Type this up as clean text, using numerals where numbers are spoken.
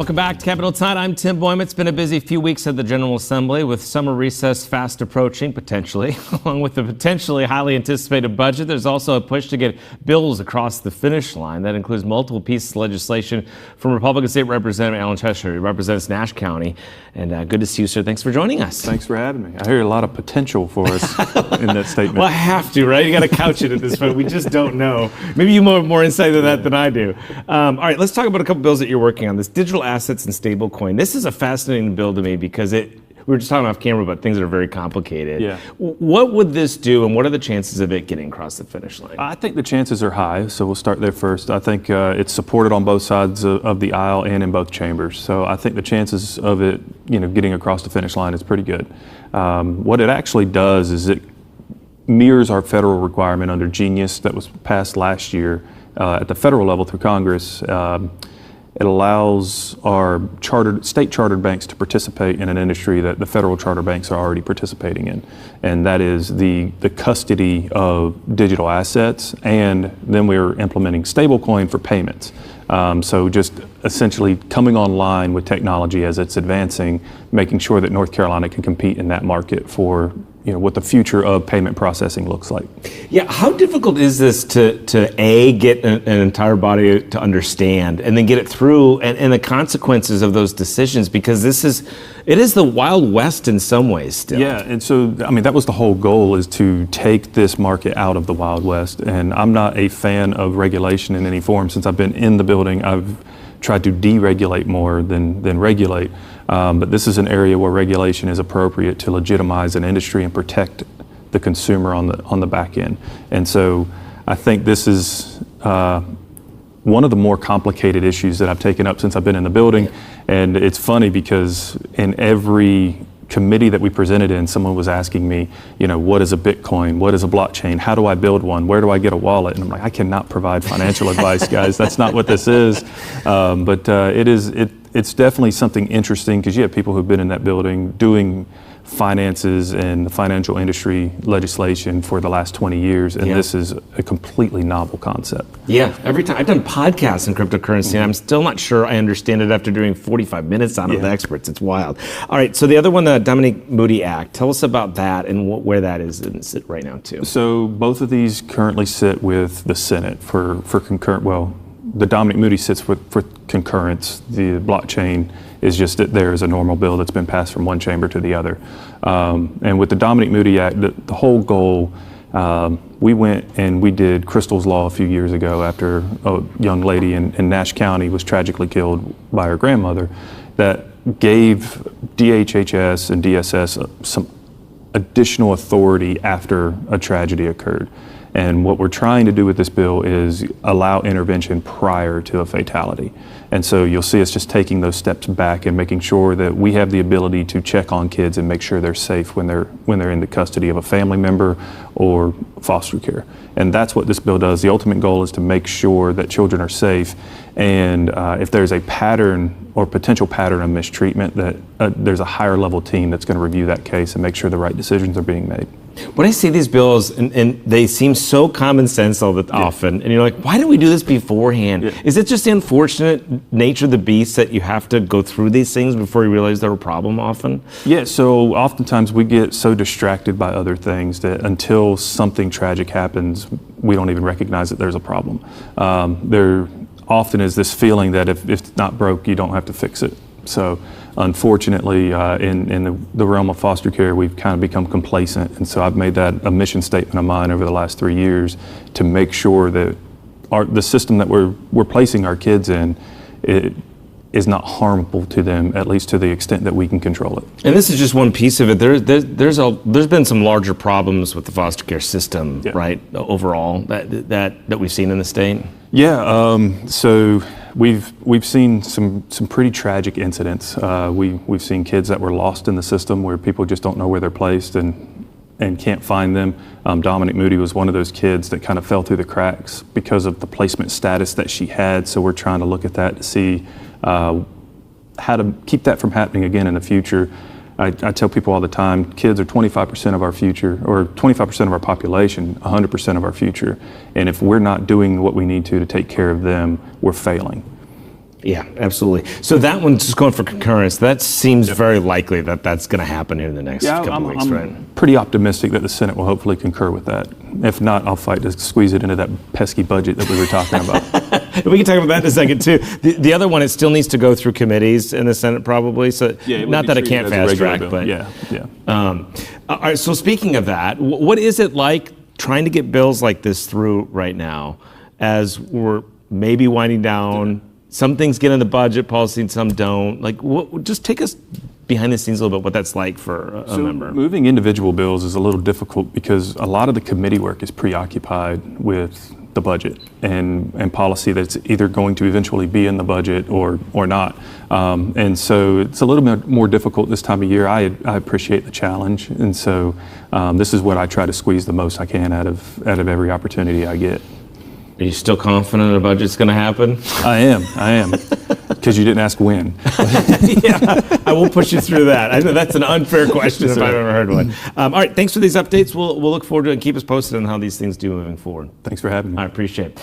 Welcome back to Capitol Tonight. I'm Tim Boehm. It's been a busy few weeks at the General Assembly with summer recess fast approaching, potentially. Along with the potentially highly anticipated budget, there's also a push to get bills across the finish line. That includes multiple pieces of legislation from Republican State Representative Alan Cheshire, who represents Nash County. And good to see you, sir. Thanks for joining us. Thanks for having me. I hear a lot of potential for us in that statement. Well, I have to, right? You got to couch it at this point. We just don't know. Maybe you have more insight than that than I do. All right, let's talk about a couple bills that you're working on. This digital assets and stablecoin. This is a fascinating bill to me because we were just talking off camera about things that are very complicated. Yeah. What would this do, and what are the chances of it getting across the finish line? I think the chances are high, so we'll start there first. I think it's supported on both sides of the aisle and in both chambers. So I think the chances of it, getting across the finish line is pretty good. What it actually does is it mirrors our federal requirement under Genius that was passed last year at the federal level through Congress. It allows our state chartered banks to participate in an industry that the federal charter banks are already participating in, and that is the custody of digital assets. And then we're implementing stablecoin for payments. So just essentially coming online with technology as it's advancing, making sure that North Carolina can compete in that market for what the future of payment processing looks like. Yeah, how difficult is this to get an entire body to understand and then get it through and the consequences of those decisions? Because it is the Wild West in some ways still. Yeah, and so, that was the whole goal, is to take this market out of the Wild West. And I'm not a fan of regulation in any form. Since I've been in the building, I've tried to deregulate more than regulate. But this is an area where regulation is appropriate to legitimize an industry and protect the consumer on the back end. And so I think this is one of the more complicated issues that I've taken up since I've been in the building. And it's funny because in every committee that we presented in, someone was asking me, what is a Bitcoin? What is a blockchain? How do I build one? Where do I get a wallet? And I'm like, I cannot provide financial advice, guys. That's not what this is. But it's definitely something interesting because you have people who've been in that building doing finances and the financial industry legislation for the last 20 years, and This is a completely novel concept. Yeah, every time I've done podcasts in cryptocurrency, and I'm still not sure I understand it after doing 45 minutes on it with experts. It's wild. All right, so the other one, the Dominic Moody Act. Tell us about that and where that is sit right now too. So both of these currently sit with the Senate for concurrent. Well, the Dominic Moody sits for concurrence. The blockchain is just there as a normal bill that's been passed from one chamber to the other. And with the Dominic Moody Act, the whole goal, we went and we did Crystal's Law a few years ago after a young lady in Nash County was tragically killed by her grandmother, that gave DHHS and DSS some additional authority after a tragedy occurred. And what we're trying to do with this bill is allow intervention prior to a fatality. And so you'll see us just taking those steps back and making sure that we have the ability to check on kids and make sure they're safe when they're in the custody of a family member or foster care. And that's what this bill does. The ultimate goal is to make sure that children are safe. And if there's a pattern or potential pattern of mistreatment, that there's a higher level team that's going to review that case and make sure the right decisions are being made. When I see these bills, and they seem so common sense often, and you're like, why didn't we do this beforehand? Yeah. Is it just the unfortunate nature of the beast that you have to go through these things before you realize they're a problem often? Yeah, so oftentimes we get so distracted by other things that until something tragic happens, we don't even recognize that there's a problem. There often is this feeling that if it's not broke, you don't have to fix it. So unfortunately, in the realm of foster care, we've kind of become complacent. And so I've made that a mission statement of mine over the last 3 years to make sure that the system that we're placing our kids in, it is not harmful to them, at least to the extent that we can control it. And this is just one piece of it. There's been some larger problems with the foster care system, right, overall, that we've seen in the state? Yeah, so we've seen some pretty tragic incidents. We've seen kids that were lost in the system where people just don't know where they're placed and can't find them. Dominic Moody was one of those kids that kind of fell through the cracks because of the placement status that she had. So we're trying to look at that to see how to keep that from happening again in the future. I tell people all the time, kids are 25% of our future, or 25% of our population, 100% of our future. And if we're not doing what we need to take care of them, we're failing. Yeah, absolutely. So that one's just going for concurrence. That seems very likely that that's going to happen here in the next couple I'm, of weeks, I'm right? pretty optimistic that the Senate will hopefully concur with that. If not, I'll fight to squeeze it into that pesky budget that we were talking about. We can talk about that in a second too. The other one, it still needs to go through committees in the Senate probably. So not that it can't fast track, but yeah. All right. So speaking of that, what is it like trying to get bills like this through right now, as we're maybe winding down? Some things get in the budget policy and some don't. Like, just take us behind the scenes a little bit, what that's like for a member. Moving individual bills is a little difficult because a lot of the committee work is preoccupied with the budget and policy that's either going to eventually be in the budget or not. And so it's a little bit more difficult this time of year. I appreciate the challenge. And so this is what I try to squeeze the most I can out of every opportunity I get. Are you still confident a budget's going to happen? I am. Because you didn't ask when. Yeah, I won't push you through that. I know that's an unfair question if I've ever heard one. All right, thanks for these updates. We'll look forward to it and keep us posted on how these things do moving forward. Thanks for having me. I appreciate it.